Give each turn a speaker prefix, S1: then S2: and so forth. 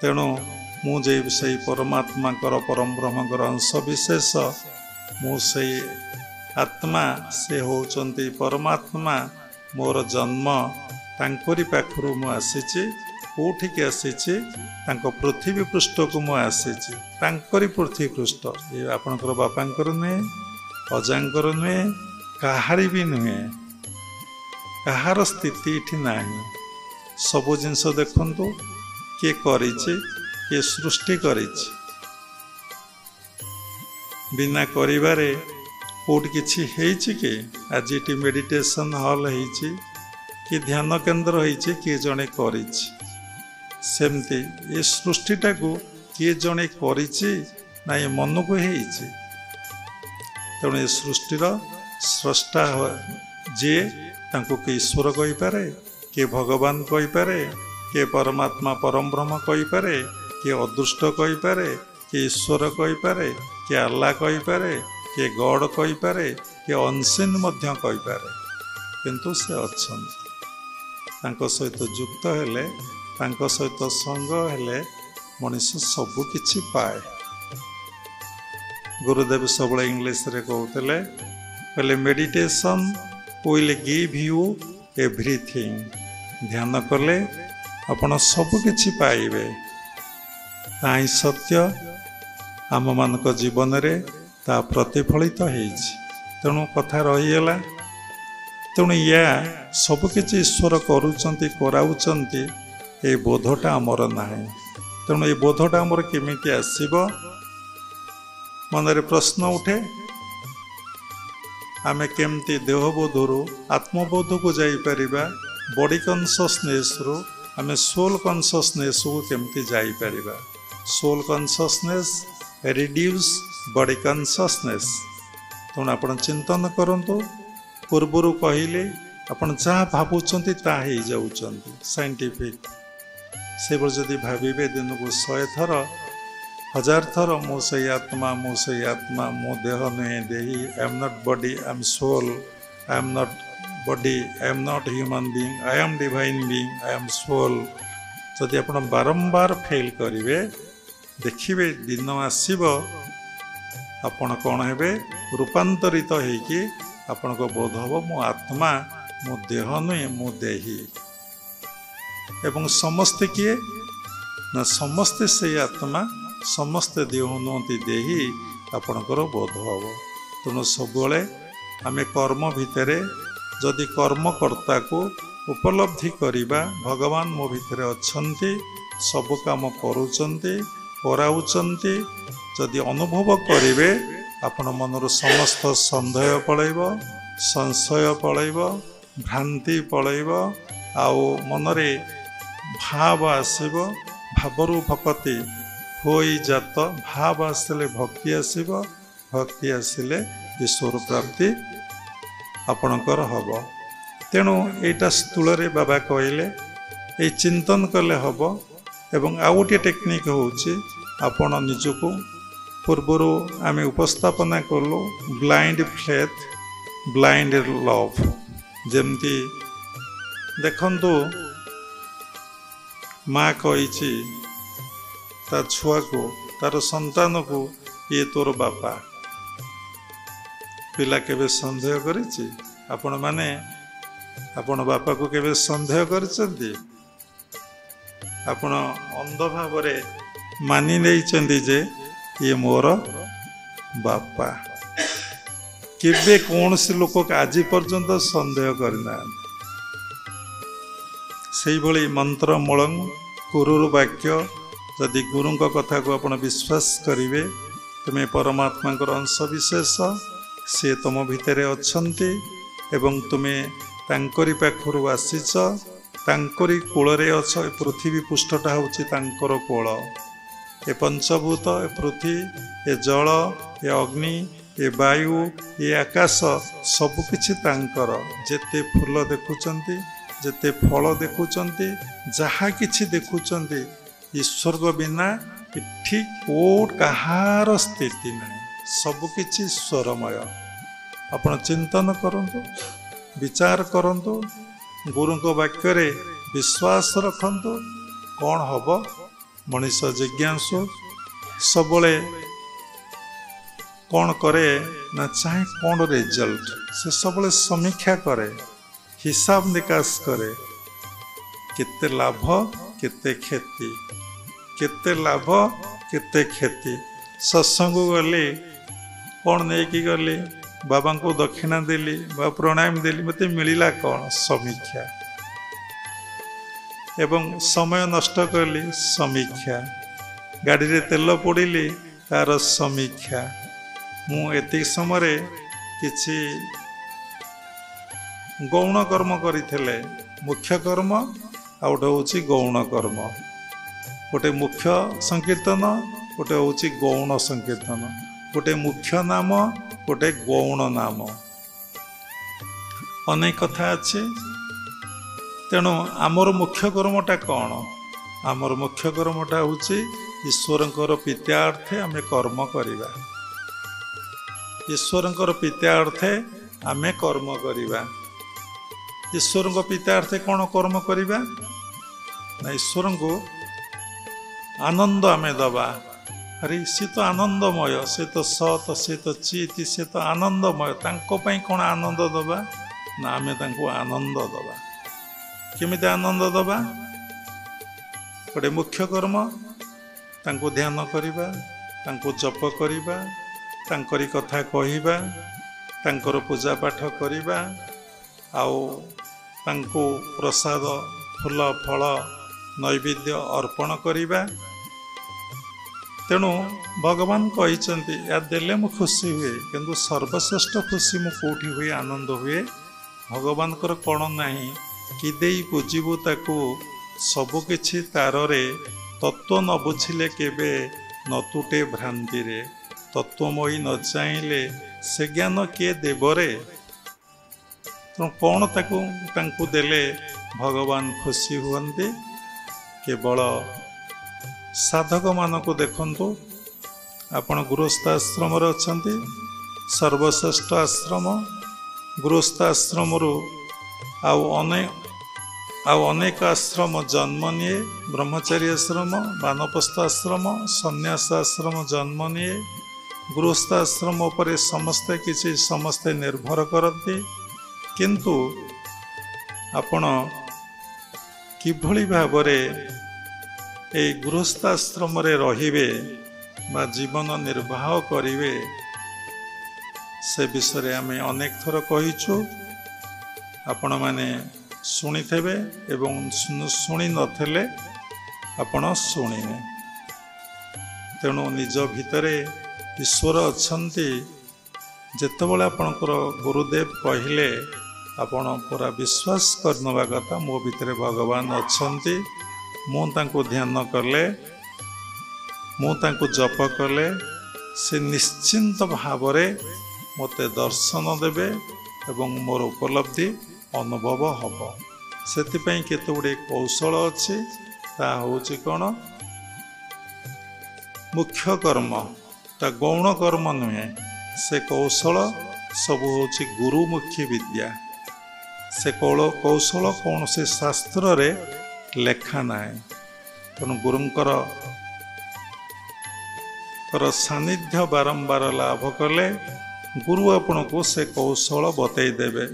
S1: तेणु मुझे से परमात्मा परम ब्रह्म अंश विशेष मुझे आत्मा से होचंती परमात्मा मोर जन्म तांकरी पाखरु मु आसीची कोठिक आसीची तांको पृथ्वी पृष्ठ को मु आसीची तांकरी पृथ्वी पृष्ठ ये आपनकर बापांकर नुहे अजांकर नुहे काहारी भी नुहे कहार स्थिति इठी नाही सबु जिनस देखंतु किए करिछि किए सृष्टि करिछि बिना करिबारे कोट किछि हेछि कि आज इटी मेडिटेशन हॉल हेछि कि ध्यान केन्द्र होइछि किए जणे करिछि सेमती ये सृष्टिटा को किए जणे करिछि ना ये मन को हेछि तेणु ये सृष्टिर स्रष्टा जे तांको के ईश्वर कहि पारे के भगवान कहि पारे के परमात्मा परम ब्रह्म कहि पारे के अदृष्ट कहि पारे के ईश्वर कहि पारे के अल्लाह कहि पारे के गॉड कहि पारे के अनसीन मध्य कहि पारे किंतु से अछंती तांको सहित युक्त हेले तांको सहित संग हेले मनुष्य सबु किछि पाए गुरुदेव सबले इंग्लिश रे कहउतले कहले meditation will give you everything ध्यान कले आपण सब किछि पाइबे ताई सत्य आम मानक जीवन रे ता प्रतिफलित हेछि तेणु कथा रहीगला तेणु या सब किछि ईश्वर करूचंती कराउचंती ए बोधटा आमर नाही तेणु ए बोधटा आमर केमिति आसीबो मनरे प्रश्न उठे आमे केमती देहबोधरु आत्मबोध को जाई परिबा बॉडी कॉन्शियसनेस रु आमे सोल कॉन्शियसनेस को केमती जाई परिबा soul consciousness reduce body consciousness तेणु आपण चिंतन करंतु पूर्वरु कहले आपण जहाँ भावुचंती ता ही जाउचंती साइंटिफिक से जदि भाविबे दिन को 100 थर 1000 थर मो से आत्मा मो देह नुहे देही I am not body I am soul I am not body I am not human being I am divine being I am soul जदि आपण बारंबार फेल करिवे देखिबे दिन आसीबो आपण कोन हेबे रूपांतरित हेकी आपण को बोध हबो मो आत्मा मो देह नुहे मो देही एवं समस्ते किए ना समस्ते से आत्मा समस्ते देह नुहति देही आपणकर बोध हम तेणु सब आमे कर्म भितर जदि कर्मकर्ता को उपलब्धि करिबा भगवान मो भितर अच्छन्ति सब काम करूचंती कराउचंती जदि अनुभव करिवे आपण मनर समस्त संदेह पलैब संशय पलैब भ्रांति पलैब आउ मनरे भाव आसब भावरु भक्ति होई जात भाव आसिले भक्ति आसब भक्ति आसिले ईश्वर प्राप्ति आपणकर हब तेणु एटा स्थूल रे बाबा कहले ए चिंतन कले हब एवं आउ गोटे टेक्निक होउची आपण निजको पूर्वर आमे उपस्थापना कलु ब्लाइंड फेथ ब्लाइंड लव जेमती देखंतु माँ कही ता छुआ को तार संतान को ये तोर बापा पिला केबे संदेह करिछि आपण माने आपण बापा को केबे संदेह करिसंती आपण अंध भाव रे मानि नेइचंती जे ये मोर बापा केबे कौन से लोक आज पर्यंत संदेह करना से भली मंत्र मलंग गुरुर वाक्य जदि गुरु कथा को आपण विश्वास करिवे तुम्हें परमात्मा अंश विशेष सी तुम भितर अच्छन्ति एवं तुम्हें तांकरी पाखरु आसीच तांकरी कोଳରେ अछ पृथ्वी पृष्ठटा होछि तांकर कोळ ए पंचभूत ए पृथ्वी ए जल ए अग्नि ए वायु ए आकाश सबकिछि तांकर जेते फूल देखुचंती जेते फल देखुचंती जहा किछि देखुचंती ईश्वर को बिना इठी कोट कहार स्थिति नहीं सबकिछि ईश्वरमय आपण चिंतन करंतु विचार करंतु गुरु को वाक्य रे विश्वास रखंतु कौन हब मनीष जिज्ञासु सबले कौन करे ना चाहे कौन रिजल्ट से सबले समीक्षा करे हिसाब निकास करे केते लाभ केते क्षति केते लाभ केते क्षति सत्संग गली कौन नहीं गली बाबा को दक्षिणा देली बा प्रणाम देली मते मिलिला कौन समीक्षा एवं समय नष्ट कली समीक्षा गाड़ी रे तेल पड़िली तार समीक्षा मु एति समय किछि गौण कर्म करिथिले मुख्य कर्म आ गोटे हूँ गौण कर्म गोटे मुख्य संकीर्तन गोटे हूँ गौण संकीर्तन गोटे मुख्य नाम गोटे गौण नाम अनेक कथा अच्छे तेणु आमर मुख्य कर्मटा कौन आमर मुख्य कर्मटा हूँ ईश्वरंकर प्रीत्यार्थे आमे कर्म करिबा ईश्वरंकर प्रीत्यार्थे आमे कर्म करिबा ईश्वर को प्रीत्यार्थे कौन कर्म करिबा ना ईश्वर को आनंद आमे दबा अरे सी तो आनंदमय से तो सत से तो चित से तो आनंदमय तांको पई कौन आनंद दबा ना आमे तांको आनंद दबा केमिति आनंद दबा गोटे मुख्य कर्म तांको ध्यान करिबा तांको जप करिबा तांकरी कथा कहिबा तांकर पूजा पाठ करिबा आउ तांको प्रसाद फूल फल नैवेद्य अर्पण करिबा तेणु भगवान कहिचंती या देले मु खुशी हुए किंतु सर्वश्रेष्ठ खुशी मु कोठी हुए आनंद हुए भगवान कर कौन नाही कि देई पूजिबु ताकू सबु किछि ताररे तत्व न बुझिले केबे न तुटे भ्रांति रे तत्वमयी न चाहिले से ज्ञान किए देवरे कौन ताकू देले भगवान खुशी हुअन्ते केवल साधक मानक देखंतु आपण गृहस्थ आश्रम अच्छा सर्वश्रेष्ठ आश्रम गृहस्थ आश्रम अनेक आश्रम जन्म निये ब्रह्मचारी आश्रम वानप्रस्थ आश्रम संन्यास आश्रम जन्म निये गृहस्थ आश्रम उपरे समस्ते किसी समस्ते निर्भर करते किंतु आपण किभली भावरे ए गृहस्थ आश्रम रे रहिबे बा जीवन निर्वाह करिवे से विषय आमे अनेक थर कहिछु आपण माने शुणिथेबे एवं शुणी नथिले आपण शुणिने तेणु निज भितरे ईश्वर अछंती जेतेबेले आपणकर गुरुदेव कहिले आपण पूरा विश्वास करनवा कथा मो भितरे भगवान अछंती मु तांको ध्यान करले मु तांको जप करले से निश्चिंत भावरे मते दर्शन देबे एवं मोर उपलब्धि अनुभव हब सेतिपई केते गुडे कौशल अछि ता होछि कोन मुख्य कर्म ता गौण कर्म नुहे से कौशल सब होछि गुरुमुखी विद्या से कौशल कौन से शास्त्र रे लेखा नाए तेणु गुरुंकर सानिध्य बारंबार लाभ कले गुरु आपण को से कौशल बतई देवे।